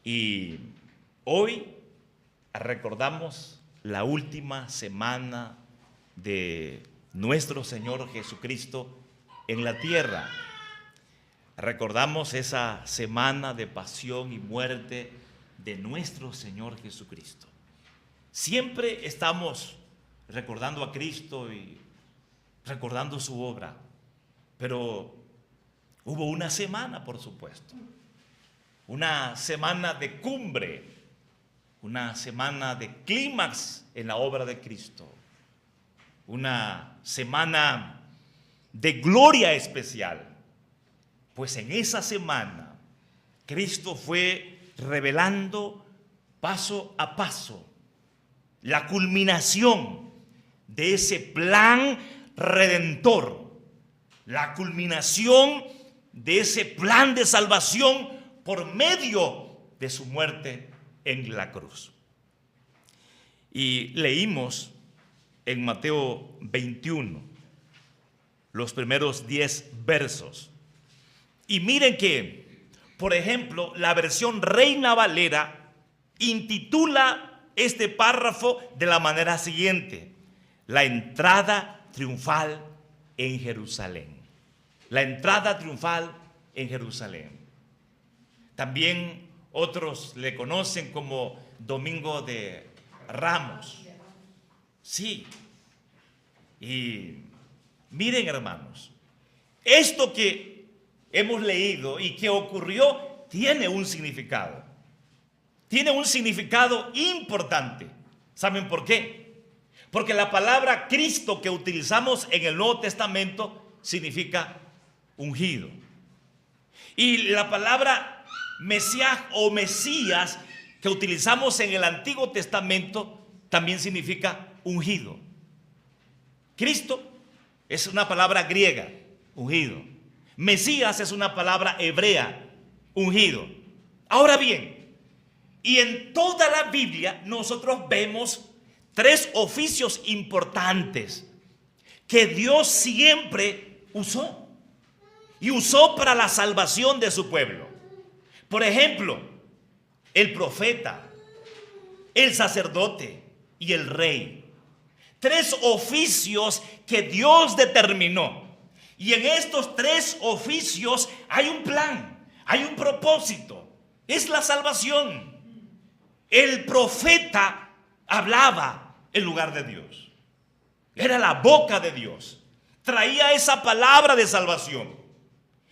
Y hoy recordamos la última semana de nuestro Señor Jesucristo en la tierra. Recordamos esa semana de pasión y muerte de nuestro Señor Jesucristo. Siempre estamos recordando a Cristo y recordando su obra, pero hubo una semana, por supuesto, una semana de cumbre, una semana de clímax en la obra de Cristo, una semana de gloria especial, pues en esa semana Cristo fue revelando paso a paso la culminación de ese plan redentor, la culminación de ese plan de salvación por medio de su muerte en la cruz. Y leímos en Mateo 21 los primeros 10 versos. Y miren que, por ejemplo, la versión Reina Valera intitula este párrafo de la manera siguiente: la entrada triunfal en Jerusalén. La entrada triunfal en Jerusalén. También otros le conocen como Domingo de Ramos. Sí. Y miren, hermanos, esto que hemos leído y que ocurrió tiene un significado. Tiene un significado importante. ¿Saben por qué? Porque la palabra Cristo que utilizamos en el Nuevo Testamento significa ungido. Y la palabra Mesías o Mesías que utilizamos en el Antiguo Testamento también significa ungido. Cristo es una palabra griega, ungido. Mesías es una palabra hebrea, ungido. Ahora bien, y en toda la Biblia nosotros vemos 3 oficios importantes que Dios siempre usó. Y usó para la salvación de su pueblo. Por ejemplo, el profeta, el sacerdote y el rey. 3 oficios que Dios determinó. Y en estos 3 oficios hay un plan, hay un propósito. Es la salvación. El profeta hablaba en lugar de Dios. Era la boca de Dios. Traía esa palabra de salvación.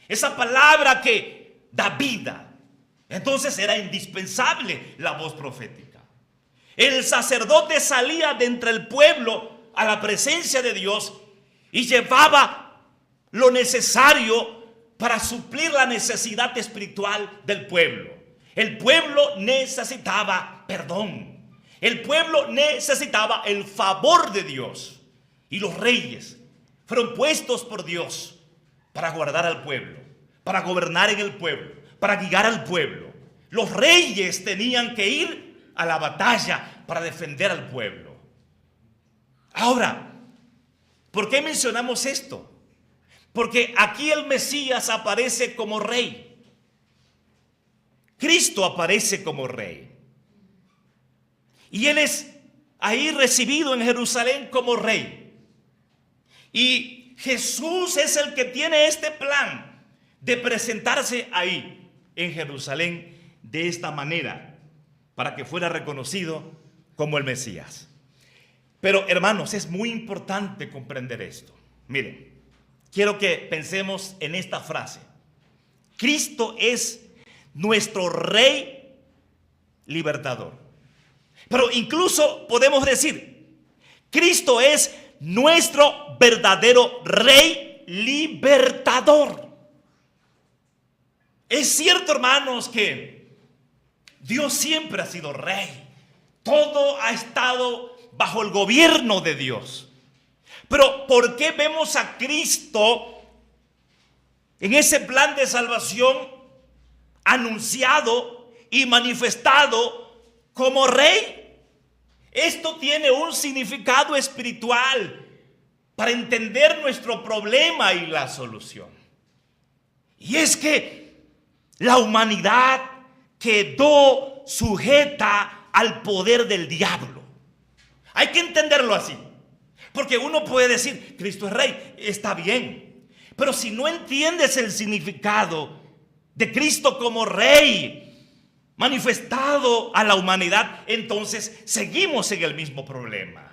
Esa palabra que da vida. Entonces era indispensable la voz profética. El sacerdote salía de entre el pueblo a la presencia de Dios y llevaba lo necesario para suplir la necesidad espiritual del pueblo. El pueblo necesitaba perdón. El pueblo necesitaba el favor de Dios. Y los reyes fueron puestos por Dios para guardar al pueblo, para gobernar en el pueblo, para guiar al pueblo. Los reyes tenían que ir a la batalla para defender al pueblo. Ahora, ¿por qué mencionamos esto? Porque aquí el Mesías aparece como rey. Cristo aparece como rey. Y Él es ahí recibido en Jerusalén como rey. Y Jesús es el que tiene este plan de presentarse ahí en Jerusalén de esta manera para que fuera reconocido como el Mesías. Pero hermanos, es muy importante comprender esto. Miren, quiero que pensemos en esta frase: Cristo es nuestro Rey libertador. Pero incluso podemos decir, Cristo es nuestro verdadero Rey libertador. Es cierto, hermanos, que Dios siempre ha sido Rey. Todo ha estado bajo el gobierno de Dios. Pero ¿por qué vemos a Cristo en ese plan de salvación anunciado y manifestado como Rey? Esto tiene un significado espiritual para entender nuestro problema y la solución. Y es que la humanidad quedó sujeta al poder del diablo. Hay que entenderlo así. Porque uno puede decir, Cristo es rey, está bien. Pero si no entiendes el significado de Cristo como rey manifestado a la humanidad, entonces seguimos en el mismo problema.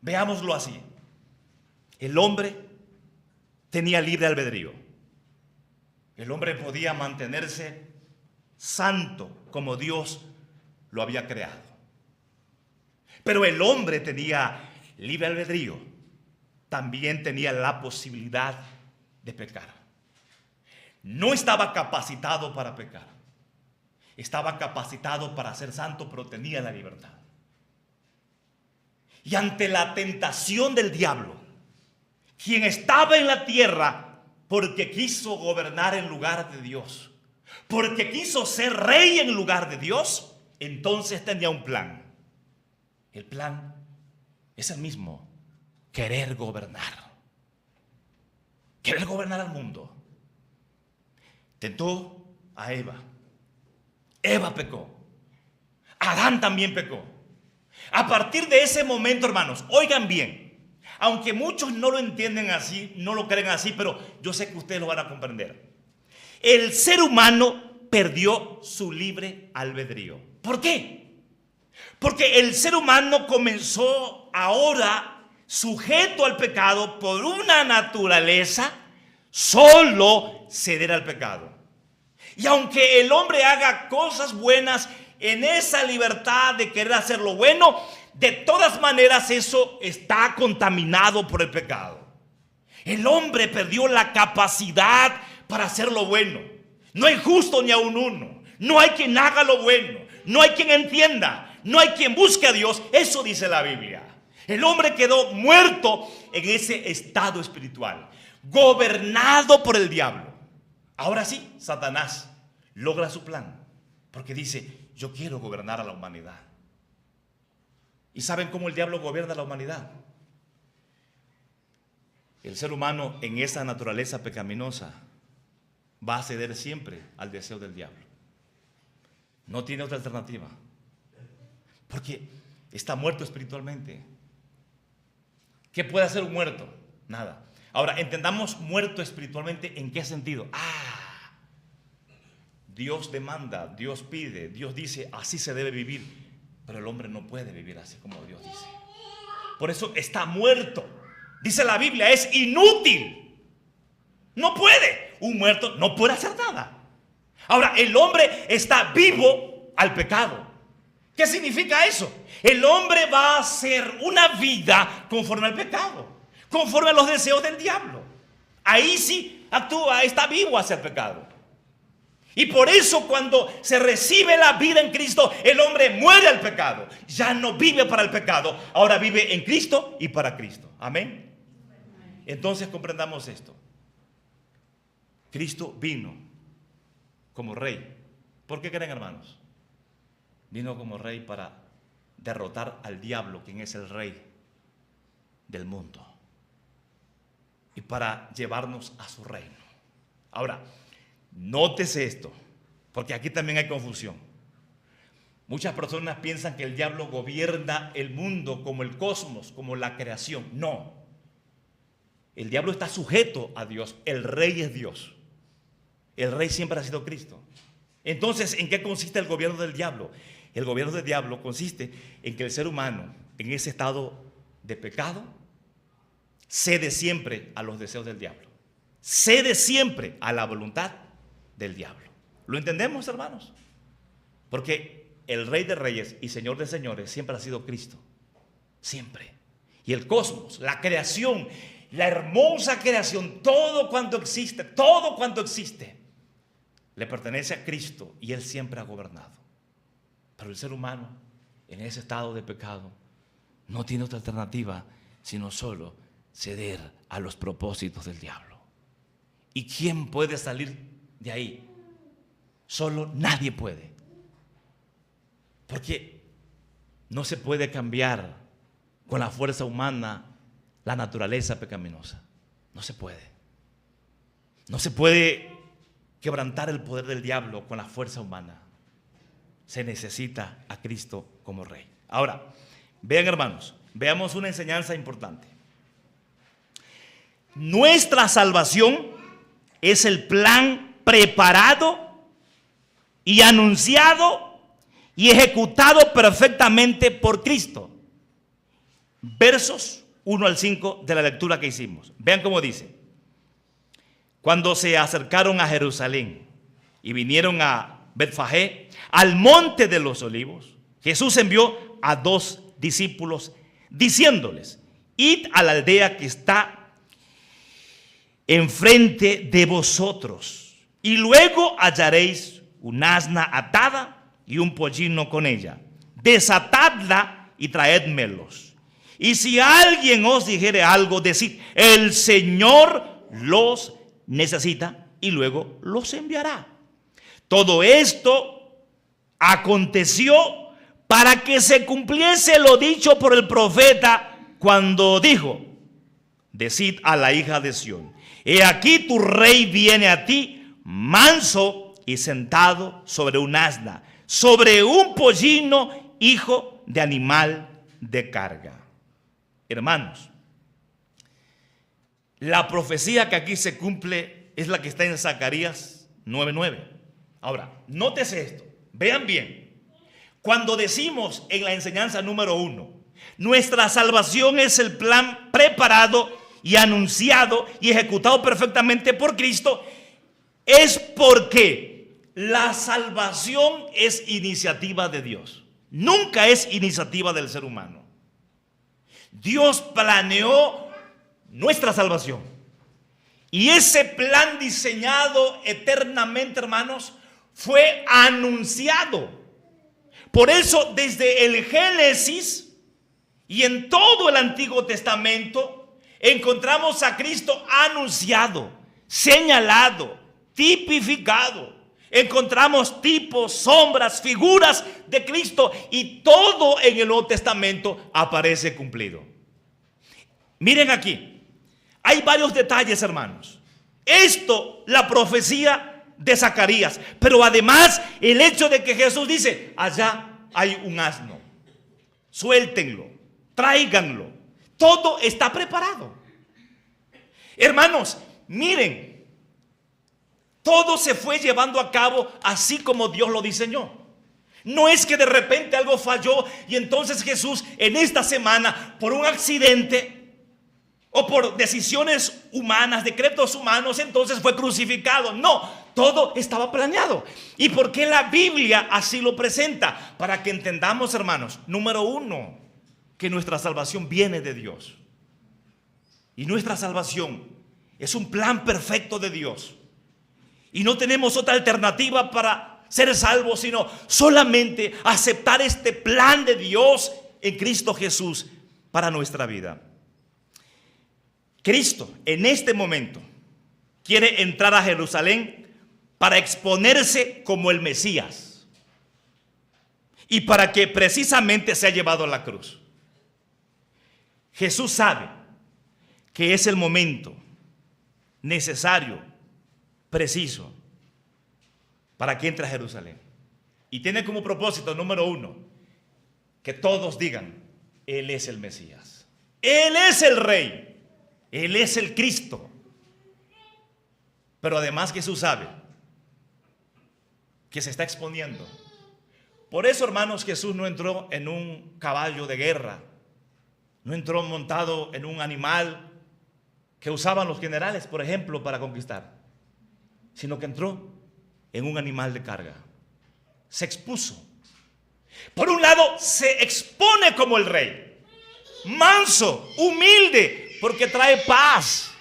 Veámoslo así. El hombre tenía libre albedrío. El hombre podía mantenerse santo como Dios lo había creado. Pero el hombre tenía libre albedrío. También tenía la posibilidad de pecar. No estaba capacitado para pecar. Estaba capacitado para ser santo, pero tenía la libertad. Y ante la tentación del diablo, quien estaba en la tierra porque quiso gobernar en lugar de Dios, porque quiso ser rey en lugar de Dios, entonces tenía un plan. El plan es el mismo: querer gobernar. Querer gobernar al mundo. Tentó a Eva. Eva pecó. Adán también pecó. A partir de ese momento, hermanos, oigan bien, aunque muchos no lo entienden así, no lo creen así, pero yo sé que ustedes lo van a comprender. El ser humano perdió su libre albedrío. ¿Por qué? Porque el ser humano comenzó ahora, sujeto al pecado por una naturaleza, solo ceder al pecado. Y aunque el hombre haga cosas buenas en esa libertad de querer hacer lo bueno, de todas maneras eso está contaminado por el pecado. El hombre perdió la capacidad para hacer lo bueno. No hay justo ni aun uno. No hay quien haga lo bueno. No hay quien entienda. No hay quien busque a Dios. Eso dice la Biblia. El hombre quedó muerto en ese estado espiritual, gobernado por el diablo. Ahora sí, Satanás logra su plan, porque dice: yo quiero gobernar a la humanidad. ¿Y saben cómo el diablo gobierna a la humanidad? El ser humano, en esa naturaleza pecaminosa, va a ceder siempre al deseo del diablo. No tiene otra alternativa, porque está muerto espiritualmente. ¿Qué puede hacer un muerto? Nada. Ahora, entendamos muerto espiritualmente, ¿en qué sentido? Dios demanda, Dios pide, Dios dice, así se debe vivir, pero el hombre no puede vivir así como Dios dice. Por eso está muerto. Dice la Biblia, es inútil. No puede. Un muerto no puede hacer nada. Ahora, el hombre está vivo al pecado. ¿Qué significa eso? El hombre va a hacer una vida conforme al pecado, conforme a los deseos del diablo. Ahí sí actúa, está vivo hacia el pecado. Y por eso cuando se recibe la vida en Cristo, el hombre muere al pecado. Ya no vive para el pecado, ahora vive en Cristo y para Cristo. Amén. Entonces comprendamos esto. Cristo vino como rey. ¿Por qué creen, hermanos? Vino como rey para derrotar al diablo, quien es el rey del mundo, y para llevarnos a su reino. Ahora, nótese esto, porque aquí también hay confusión. Muchas personas piensan que el diablo gobierna el mundo como el cosmos, como la creación. No. El diablo está sujeto a Dios. El rey es Dios. El rey siempre ha sido Cristo. Entonces, ¿en qué consiste el gobierno del diablo? El gobierno del diablo consiste en que el ser humano, en ese estado de pecado, cede siempre a los deseos del diablo. Cede siempre a la voluntad del diablo. ¿Lo entendemos, hermanos? Porque el Rey de Reyes y Señor de Señores siempre ha sido Cristo. Siempre. Y el cosmos, la creación, la hermosa creación, todo cuanto existe, le pertenece a Cristo y Él siempre ha gobernado. Pero el ser humano, en ese estado de pecado, no tiene otra alternativa sino solo ceder a los propósitos del diablo. ¿Y quién puede salir de ahí? Solo nadie puede. Porque no se puede cambiar con la fuerza humana la naturaleza pecaminosa. No se puede. No se puede quebrantar el poder del diablo con la fuerza humana. se necesita a Cristo como Rey. Ahora, vean hermanos, veamos una enseñanza importante. Nuestra salvación es el plan preparado y anunciado y ejecutado perfectamente por Cristo. Versos 1 al 5 de la lectura que hicimos. Vean cómo dice: cuando se acercaron a Jerusalén y vinieron a Betfagé, al monte de los olivos, Jesús envió a 2 discípulos diciéndoles: id a la aldea que está enfrente de vosotros, y luego hallaréis un asna atada y un pollino con ella. Desatadla y traédmelos. Y si alguien os dijere algo, decid: el Señor los necesita, y luego los enviará. Todo esto aconteció para que se cumpliese lo dicho por el profeta cuando dijo: decid a la hija de Sión, he aquí tu rey viene a ti, manso y sentado sobre un asna, sobre un pollino, hijo de animal de carga. Hermanos, la profecía que aquí se cumple es la que está en Zacarías 9:9. Ahora, nótese esto, vean bien. Cuando decimos en la enseñanza número 1, nuestra salvación es el plan preparado y anunciado y ejecutado perfectamente por Cristo, es porque la salvación es iniciativa de Dios. Nunca es iniciativa del ser humano. Dios planeó nuestra salvación. Y ese plan diseñado eternamente, hermanos, fue anunciado. Por eso, desde el Génesis y en todo el Antiguo Testamento, encontramos a Cristo anunciado, señalado, tipificado. Encontramos tipos, sombras, figuras de Cristo, y todo en el Nuevo Testamento aparece cumplido. Miren aquí, hay varios detalles, hermanos. Esto, la profecía de Zacarías, pero además el hecho de que Jesús dice: allá hay un asno, suéltenlo, tráiganlo. Todo está preparado. Hermanos, miren, todo se fue llevando a cabo así como Dios lo diseñó. No es que de repente algo falló y entonces Jesús en esta semana, por un accidente o por decisiones humanas, decretos humanos, entonces fue crucificado. No, todo estaba planeado. ¿Y por qué la Biblia así lo presenta? Para que entendamos, hermanos, número 1, que nuestra salvación viene de Dios. Y nuestra salvación es un plan perfecto de Dios. Y no tenemos otra alternativa para ser salvos, sino solamente aceptar este plan de Dios en Cristo Jesús para nuestra vida. Cristo en este momento quiere entrar a Jerusalén para exponerse como el Mesías y para que precisamente sea llevado a la cruz. Jesús sabe que es el momento necesario, preciso, para que entre a Jerusalén. Y tiene como propósito número 1, que todos digan: Él es el Mesías, Él es el Rey, Él es el Cristo. Pero además Jesús sabe que se está exponiendo. Por eso, hermanos, Jesús no entró en un caballo de guerra, no entró montado en un animal que usaban los generales, por ejemplo, para conquistar, sino que entró en un animal de carga. Se expuso. Por un lado, se expone como el rey, manso, humilde, porque trae paz.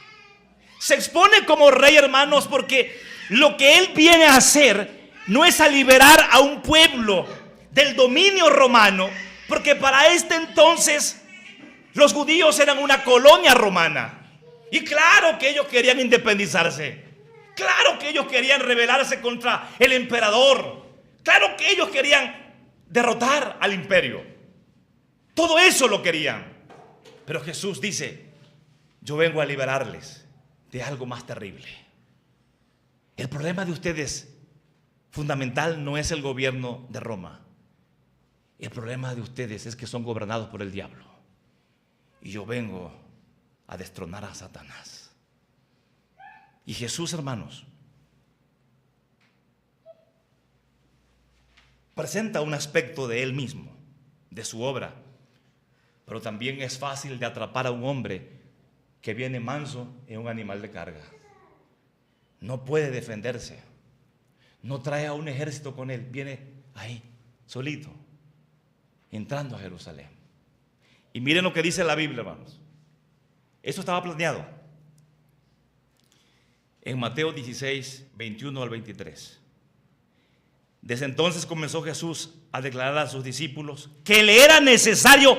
Se expone como rey, hermanos, porque lo que él viene a hacer no es a liberar a un pueblo del dominio romano, porque para este entonces los judíos eran una colonia romana. Y claro que ellos querían independizarse. Claro que ellos querían rebelarse contra el emperador. Claro que ellos querían derrotar al imperio. Todo eso lo querían. Pero Jesús dice: yo vengo a liberarles de algo más terrible. El problema de ustedes fundamental no es el gobierno de Roma. El problema de ustedes es que son gobernados por el diablo. Y yo vengo a destronar a Satanás. Y Jesús, hermanos, presenta un aspecto de Él mismo, de su obra. Pero también es fácil de atrapar a un hombre que viene manso en un animal de carga. No puede defenderse. No trae a un ejército con él. Viene ahí, solito, entrando a Jerusalén. Y miren lo que dice la Biblia, hermanos. Eso estaba planeado. En Mateo 16, 21 al 23. Desde entonces comenzó Jesús a declarar a sus discípulos que le era necesario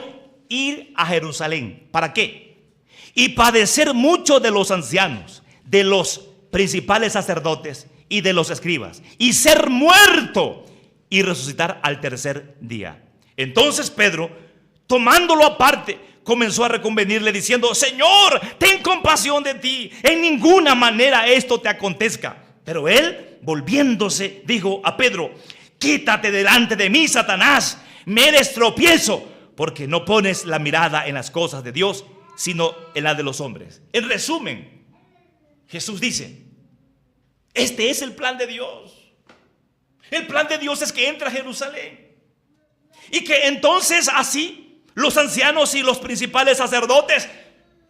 ir a Jerusalén. ¿Para qué? Y padecer mucho de los ancianos, de los principales sacerdotes y de los escribas, y ser muerto y resucitar al tercer día. Entonces Pedro, tomándolo aparte, comenzó a reconvenirle diciendo: Señor, ten compasión de ti, en ninguna manera esto te acontezca. Pero él, volviéndose, dijo a Pedro: quítate delante de mí, Satanás, me eres tropiezo, porque no pones la mirada en las cosas de Dios, sino en las de los hombres. En resumen, Jesús dice: este es el plan de Dios. El plan de Dios es que entre a Jerusalén, y que entonces así los ancianos y los principales sacerdotes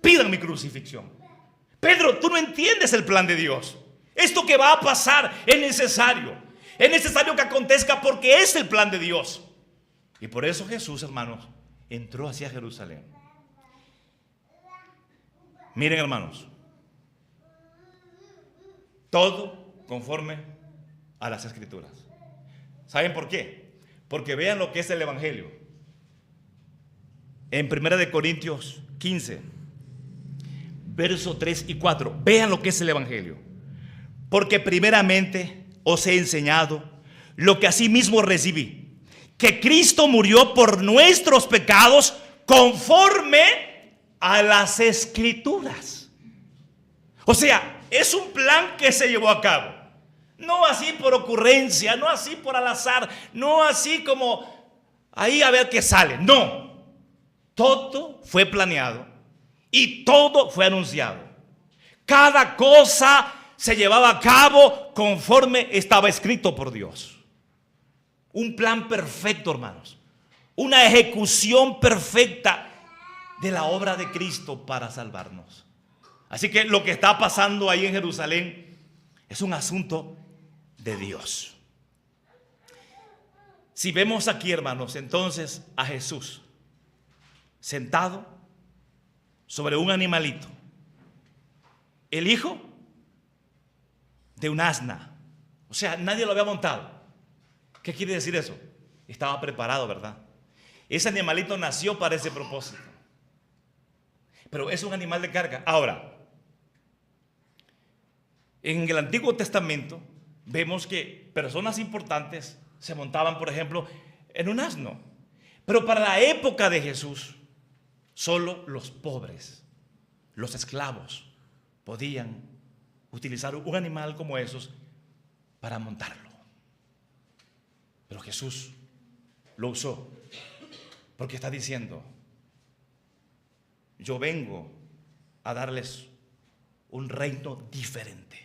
pidan mi crucifixión. Pedro, tú no entiendes el plan de Dios. Esto que va a pasar es necesario. Es necesario que acontezca porque es el plan de Dios. Y por eso Jesús, hermanos, entró hacia Jerusalén. Miren, hermanos, todo conforme a las Escrituras. ¿Saben por qué? Porque vean lo que es el Evangelio. En 1 Corintios 15, versos 3 y 4, vean lo que es el Evangelio. Porque primeramente os he enseñado lo que asimismo recibí, que Cristo murió por nuestros pecados conforme a las Escrituras. O sea, es un plan que se llevó a cabo. No así por ocurrencia, no así por al azar, no así como ahí a ver qué sale. No, todo fue planeado y todo fue anunciado. Cada cosa se llevaba a cabo conforme estaba escrito por Dios. Un plan perfecto, hermanos. Una ejecución perfecta de la obra de Cristo para salvarnos. Así que lo que está pasando ahí en Jerusalén es un asunto de Dios. Si vemos aquí, hermanos, entonces a Jesús sentado sobre un animalito, el hijo de un asna, o sea, nadie lo había montado. ¿Qué quiere decir eso? Estaba preparado, ¿verdad? Ese animalito nació para ese propósito, pero es un animal de carga. Ahora, en el Antiguo Testamento vemos que personas importantes se montaban, por ejemplo, en un asno. Pero para la época de Jesús, solo los pobres, los esclavos, podían utilizar un animal como esos para montarlo. Pero Jesús lo usó porque está diciendo: yo vengo a darles un reino diferente.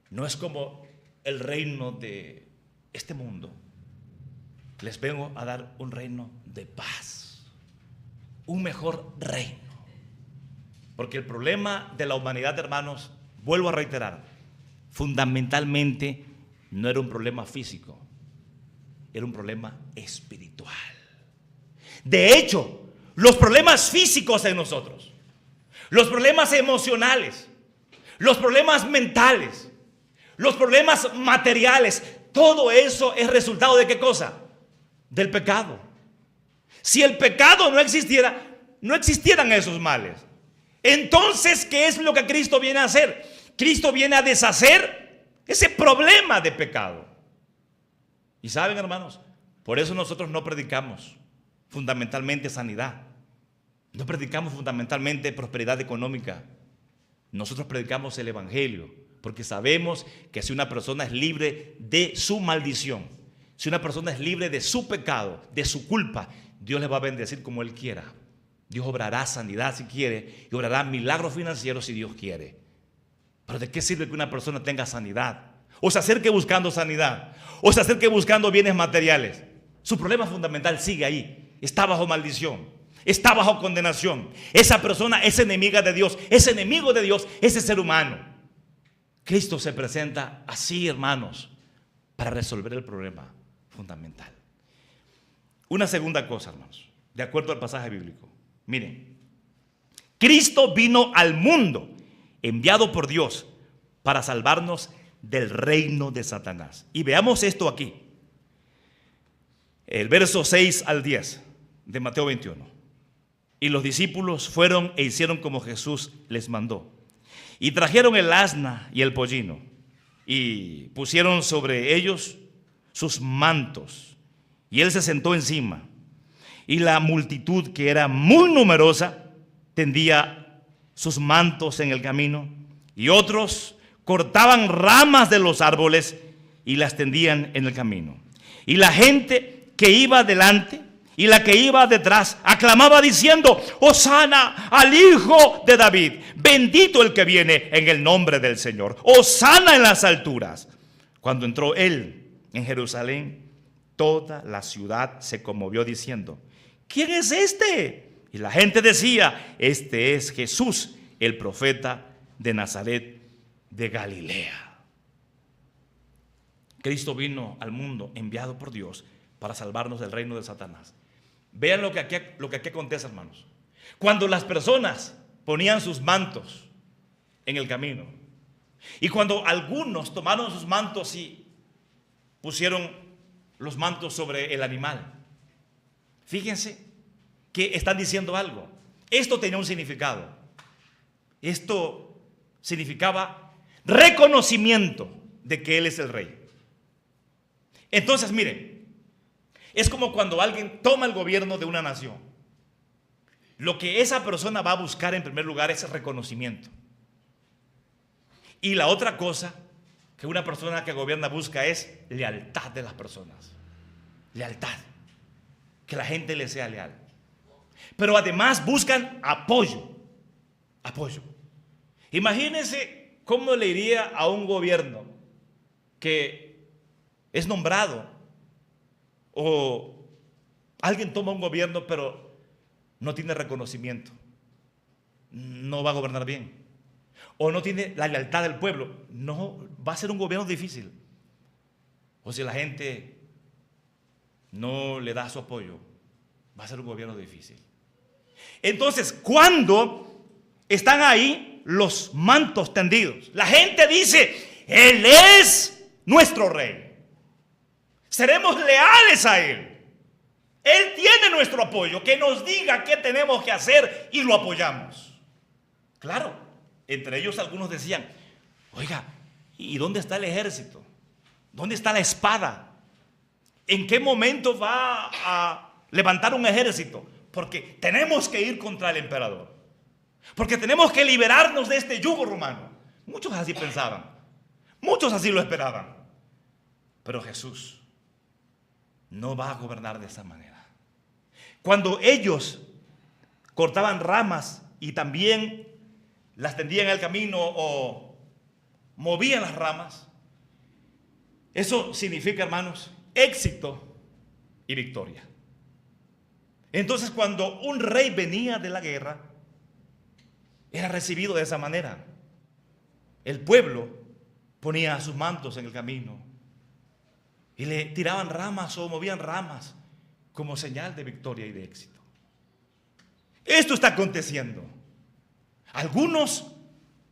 No es como el reino de este mundo. Les vengo a dar un reino de paz, un mejor reino. Porque el problema de la humanidad, hermanos, vuelvo a reiterar, fundamentalmente no era un problema físico, era un problema espiritual. De hecho, los problemas físicos en nosotros, los problemas emocionales, los problemas mentales, los problemas materiales, todo eso es resultado de ¿qué cosa? Del pecado. Si el pecado no existiera, no existieran esos males. Entonces, ¿qué es lo que Cristo viene a hacer? Cristo viene a deshacer ese problema de pecado. Y saben, hermanos, por eso nosotros no predicamos fundamentalmente sanidad. No predicamos fundamentalmente prosperidad económica. Nosotros predicamos el Evangelio. porque sabemos que si una persona es libre de su maldición, si una persona es libre de su pecado, de su culpa, Dios le va a bendecir como Él quiera. Dios obrará sanidad si quiere y obrará milagros financieros si Dios quiere. Pero ¿de qué sirve que una persona tenga sanidad? O se acerque buscando sanidad, o se acerque buscando bienes materiales. Su problema fundamental sigue ahí. Está bajo maldición, está bajo condenación. Esa persona es enemiga de Dios, es enemigo de Dios, ese ser humano. Cristo se presenta así, hermanos, para resolver el problema fundamental. Una segunda cosa, hermanos, de acuerdo al pasaje bíblico. Miren, Cristo vino al mundo, enviado por Dios, para salvarnos del reino de Satanás. Y veamos esto aquí. El verso 6 al 10 de Mateo 21. Y los discípulos fueron e hicieron como Jesús les mandó. Y trajeron el asna y el pollino, y pusieron sobre ellos sus mantos. Y él se sentó encima. Y la multitud, que era muy numerosa, tendía sus mantos en el camino. Y otros cortaban ramas de los árboles y las tendían en el camino. Y la gente que iba delante y la que iba detrás aclamaba diciendo: Hosana al Hijo de David, bendito el que viene en el nombre del Señor, Hosana en las alturas. Cuando entró él en Jerusalén, toda la ciudad se conmovió diciendo: ¿quién es este? Y la gente decía: este es Jesús, el profeta de Nazaret de Galilea. Cristo vino al mundo enviado por Dios para salvarnos del reino de Satanás. Vean lo que aquí acontece, hermanos. Cuando las personas ponían sus mantos en el camino, y cuando algunos tomaron sus mantos y pusieron los mantos sobre el animal, fíjense que están diciendo algo. Esto tenía un significado. Esto significaba reconocimiento de que Él es el rey. Entonces, miren, es como cuando alguien toma el gobierno de una nación. Lo que esa persona va a buscar en primer lugar es el reconocimiento. Y la otra cosa que una persona que gobierna busca es lealtad de las personas. Lealtad. Que la gente le sea leal. Pero además buscan apoyo. Apoyo. Imagínense cómo le iría a un gobierno que es nombrado, o alguien toma un gobierno pero no tiene reconocimiento, no va a gobernar bien, o no tiene la lealtad del pueblo. No, va a ser un gobierno difícil. O si la gente no le da su apoyo, va a ser un gobierno difícil. Entonces, cuando están ahí los mantos tendidos, la gente dice: Él es nuestro rey. Seremos leales a Él. Él tiene nuestro apoyo. Que nos diga qué tenemos que hacer y lo apoyamos. Claro, entre ellos algunos decían: oiga, ¿y dónde está el ejército? ¿Dónde está la espada? ¿En qué momento va a levantar un ejército? Porque tenemos que ir contra el emperador. Porque tenemos que liberarnos de este yugo romano. Muchos así pensaban. Muchos así lo esperaban. Pero Jesús no va a gobernar de esa manera. Cuando ellos cortaban ramas y también las tendían en el camino o movían las ramas, eso significa, hermanos, éxito y victoria. Entonces, cuando un rey venía de la guerra, era recibido de esa manera. El pueblo ponía sus mantos en el camino y le tiraban ramas o movían ramas como señal de victoria y de éxito. Esto está aconteciendo. Algunos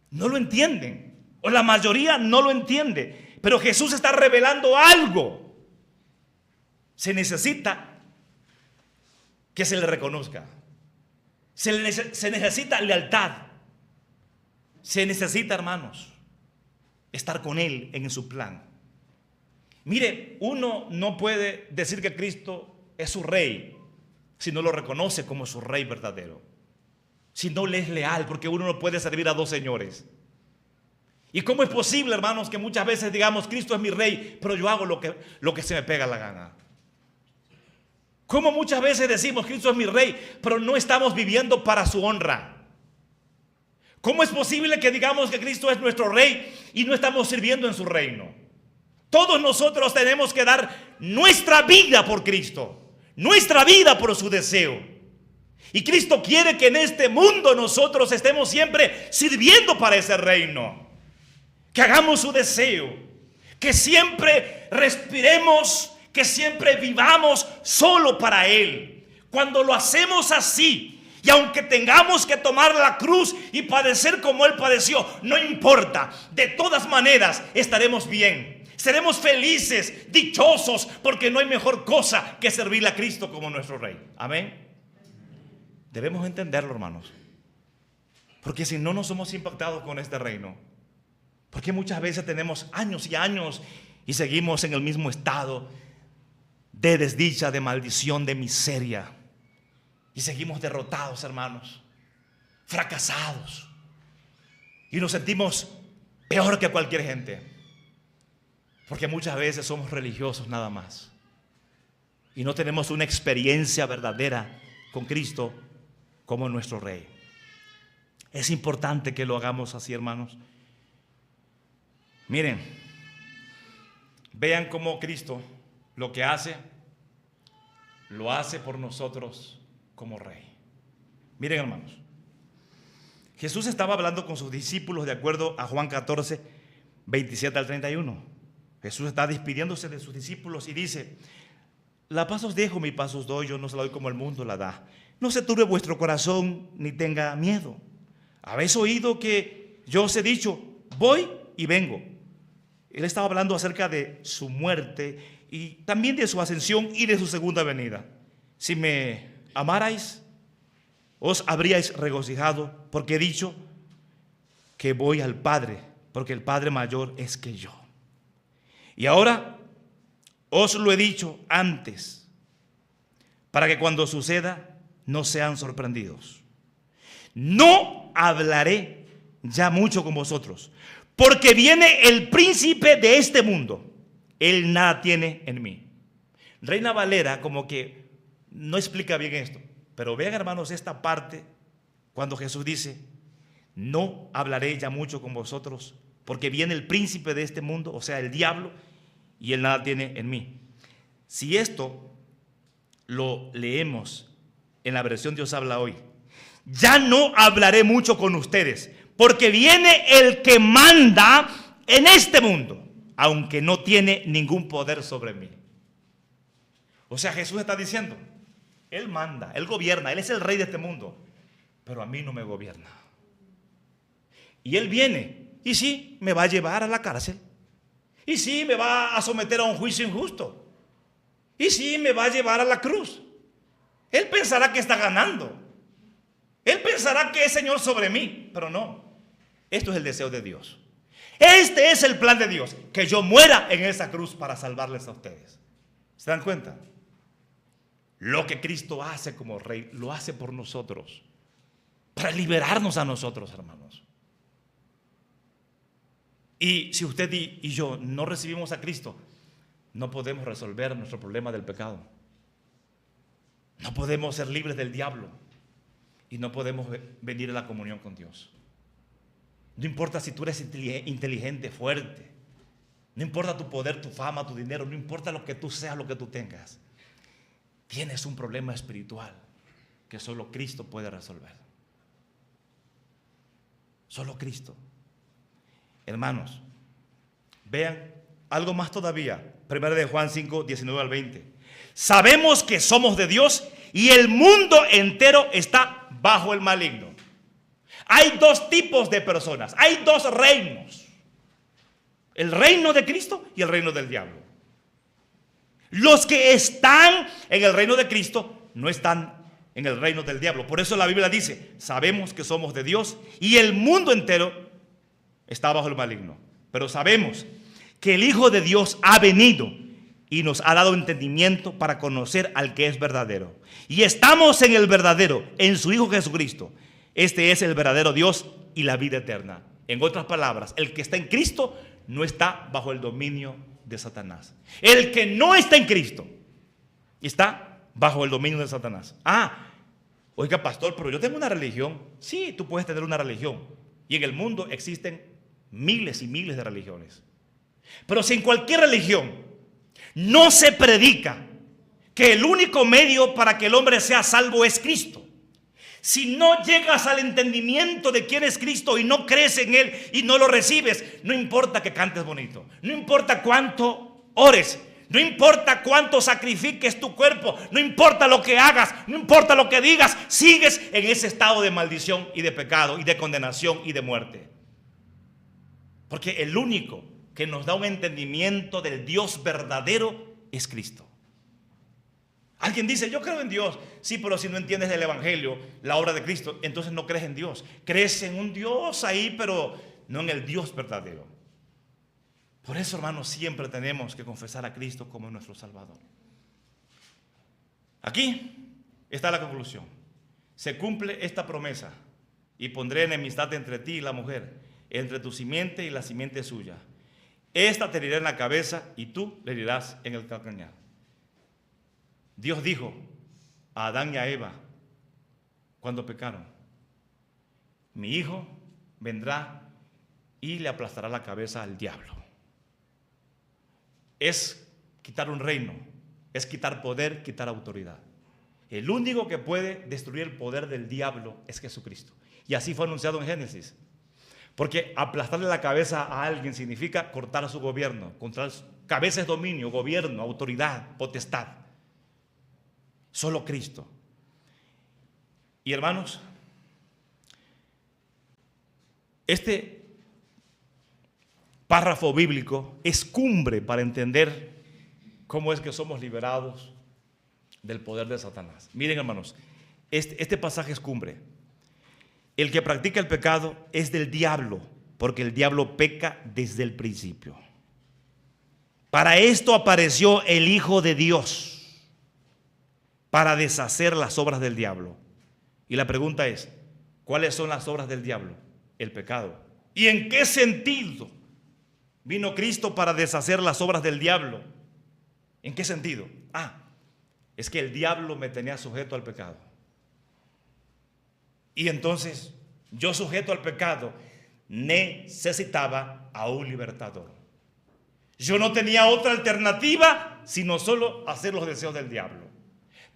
no lo entienden, o la mayoría no lo entiende, pero Jesús está revelando algo. Se necesita que se le reconozca. Se necesita lealtad. Se necesita, hermanos, estar con Él en su plan. Mire, uno no puede decir que Cristo es su rey si no lo reconoce como su rey verdadero, si no le es leal, porque uno no puede servir a dos señores. ¿Y cómo es posible, hermanos, que muchas veces digamos, Cristo es mi rey, pero yo hago lo que se me pega la gana? ¿Cómo muchas veces decimos, Cristo es mi rey, pero no estamos viviendo para su honra? ¿Cómo es posible que digamos que Cristo es nuestro rey y no estamos sirviendo en su reino? Todos nosotros tenemos que dar nuestra vida por Cristo, nuestra vida por su deseo. Y Cristo quiere que en este mundo nosotros estemos siempre sirviendo para ese reino. Que hagamos su deseo, que siempre respiremos, que siempre vivamos solo para Él. Cuando lo hacemos así, y aunque tengamos que tomar la cruz y padecer como Él padeció, no importa, de todas maneras estaremos bien. Seremos felices, dichosos, porque no hay mejor cosa que servirle a Cristo como nuestro Rey. Amén. Debemos entenderlo, hermanos, porque si no, no somos impactados con este reino. Porque muchas veces tenemos años y años y seguimos en el mismo estado de desdicha, de maldición, de miseria. Y seguimos derrotados, hermanos, fracasados. Y nos sentimos peor que cualquier gente. Porque muchas veces somos religiosos nada más. Y no tenemos una experiencia verdadera con Cristo como nuestro Rey. Es importante que lo hagamos así, hermanos. Miren, vean cómo Cristo lo que hace, lo hace por nosotros como Rey. Miren, hermanos, Jesús estaba hablando con sus discípulos de acuerdo a Juan 14, 27 al 31. Jesús está despidiéndose de sus discípulos y dice: la paz os dejo, mi paz os doy, yo no se la doy como el mundo la da. No se turbe vuestro corazón ni tenga miedo. Habéis oído que yo os he dicho, voy y vengo. Él estaba hablando acerca de su muerte y también de su ascensión y de su segunda venida. Si me amarais, os habríais regocijado, porque he dicho que voy al Padre, porque el Padre mayor es que yo. Y ahora os lo he dicho antes, para que cuando suceda no sean sorprendidos. No hablaré ya mucho con vosotros, porque viene el príncipe de este mundo. Él nada tiene en mí. Reina Valera como que no explica bien esto, pero vean, hermanos, esta parte cuando Jesús dice: no hablaré ya mucho con vosotros, porque viene el príncipe de este mundo, o sea, el diablo, y él nada tiene en mí. Si esto lo leemos en la versión Dios habla hoy: ya no hablaré mucho con ustedes, porque viene el que manda en este mundo, aunque no tiene ningún poder sobre mí. O sea, Jesús está diciendo: Él manda, Él gobierna, Él es el rey de este mundo, pero a mí no me gobierna. Y Él viene, y sí, me va a llevar a la cárcel, y sí, me va a someter a un juicio injusto, y sí, me va a llevar a la cruz. Él pensará que está ganando, Él pensará que es Señor sobre mí, pero no. Esto es el deseo de Dios. Este es el plan de Dios, que yo muera en esa cruz para salvarles a ustedes. ¿Se dan cuenta? Lo que Cristo hace como Rey, lo hace por nosotros, para liberarnos a nosotros, hermanos. Y si usted y yo no recibimos a Cristo, no podemos resolver nuestro problema del pecado. No podemos ser libres del diablo. Y no podemos venir a la comunión con Dios. No importa si tú eres inteligente, fuerte. No importa tu poder, tu fama, tu dinero. No importa lo que tú seas, lo que tú tengas. Tienes un problema espiritual que solo Cristo puede resolver. Solo Cristo. Hermanos, vean algo más todavía. 1 Juan 5, 19 al 20. Sabemos que somos de Dios y el mundo entero está bajo el maligno. Hay dos tipos de personas, hay dos reinos: el reino de Cristo y el reino del diablo. Los que están en el reino de Cristo no están en el reino del diablo. Por eso la Biblia dice: sabemos que somos de Dios y el mundo entero está bajo el maligno. Pero sabemos que el Hijo de Dios ha venido y nos ha dado entendimiento para conocer al que es verdadero. Y estamos en el verdadero, en su Hijo Jesucristo. Este es el verdadero Dios y la vida eterna. En otras palabras, el que está en Cristo no está bajo el dominio de Satanás. El que no está en Cristo está bajo el dominio de Satanás. Oiga, pastor, pero yo tengo una religión. Sí, tú puedes tener una religión. Y en el mundo existen miles y miles de religiones. Pero si en cualquier religión no se predica que el único medio para que el hombre sea salvo es Cristo, si no llegas al entendimiento de quién es Cristo y no crees en Él y no lo recibes, no importa que cantes bonito, no importa cuánto ores, no importa cuánto sacrifiques tu cuerpo, no importa lo que hagas, no importa lo que digas, sigues en ese estado de maldición y de pecado y de condenación y de muerte. Porque el único que nos da un entendimiento del Dios verdadero es Cristo. Alguien dice, yo creo en Dios. Sí, pero si no entiendes del Evangelio, la obra de Cristo, entonces no crees en Dios. Crees en un Dios ahí, pero no en el Dios verdadero. Por eso, hermanos, siempre tenemos que confesar a Cristo como nuestro Salvador. Aquí está la conclusión. Se cumple esta promesa: y pondré enemistad entre ti y la mujer, entre tu simiente y la simiente suya. Esta te herirá en la cabeza y tú le herirás en el calcañar. Dios dijo a Adán y a Eva cuando pecaron: mi hijo vendrá y le aplastará la cabeza al diablo. Es quitar un reino, es quitar poder, quitar autoridad. El único que puede destruir el poder del diablo es Jesucristo. Y así fue anunciado en Génesis. Porque aplastarle la cabeza a alguien significa cortar su gobierno. Cortar su cabeza es dominio, gobierno, autoridad, potestad. Solo Cristo. Y hermanos, este párrafo bíblico es cumbre para entender cómo es que somos liberados del poder de Satanás. Miren, hermanos, este pasaje es cumbre. El que practica el pecado es del diablo, porque el diablo peca desde el principio. Para esto apareció el Hijo de Dios, para deshacer las obras del diablo. Y la pregunta es, ¿cuáles son las obras del diablo? El pecado. ¿Y en qué sentido vino Cristo para deshacer las obras del diablo? ¿En qué sentido? Es que el diablo me tenía sujeto al pecado. Y entonces yo, sujeto al pecado, necesitaba a un libertador. Yo no tenía otra alternativa sino solo hacer los deseos del diablo.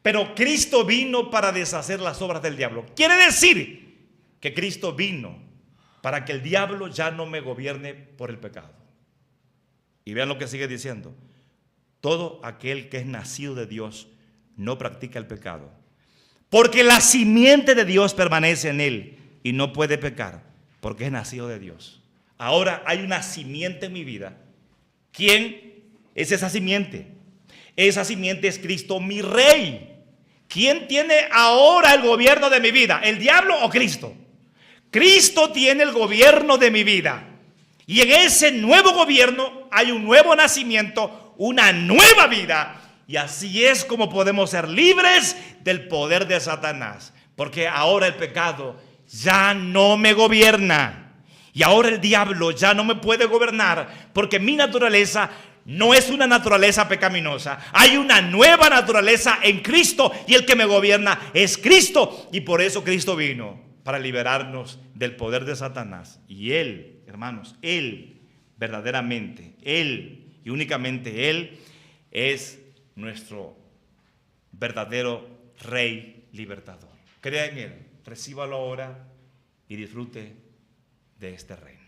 Pero Cristo vino para deshacer las obras del diablo. Quiere decir que Cristo vino para que el diablo ya no me gobierne por el pecado. Y vean lo que sigue diciendo: todo aquel que es nacido de Dios no practica el pecado, porque la simiente de Dios permanece en él y no puede pecar, porque es nacido de Dios. Ahora hay una simiente en mi vida. ¿Quién es esa simiente? Esa simiente es Cristo, mi Rey. ¿Quién tiene ahora el gobierno de mi vida? ¿El diablo o Cristo? Cristo tiene el gobierno de mi vida. Y en ese nuevo gobierno hay un nuevo nacimiento, una nueva vida. Y así es como podemos ser libres del poder de Satanás. Porque ahora el pecado ya no me gobierna. Y ahora el diablo ya no me puede gobernar, porque mi naturaleza no es una naturaleza pecaminosa. Hay una nueva naturaleza en Cristo y el que me gobierna es Cristo. Y por eso Cristo vino, para liberarnos del poder de Satanás. Y Él, hermanos, Él, verdaderamente, Él y únicamente Él es nuestro verdadero Rey libertador. Crea en Él, recíbalo ahora y disfrute de este reino.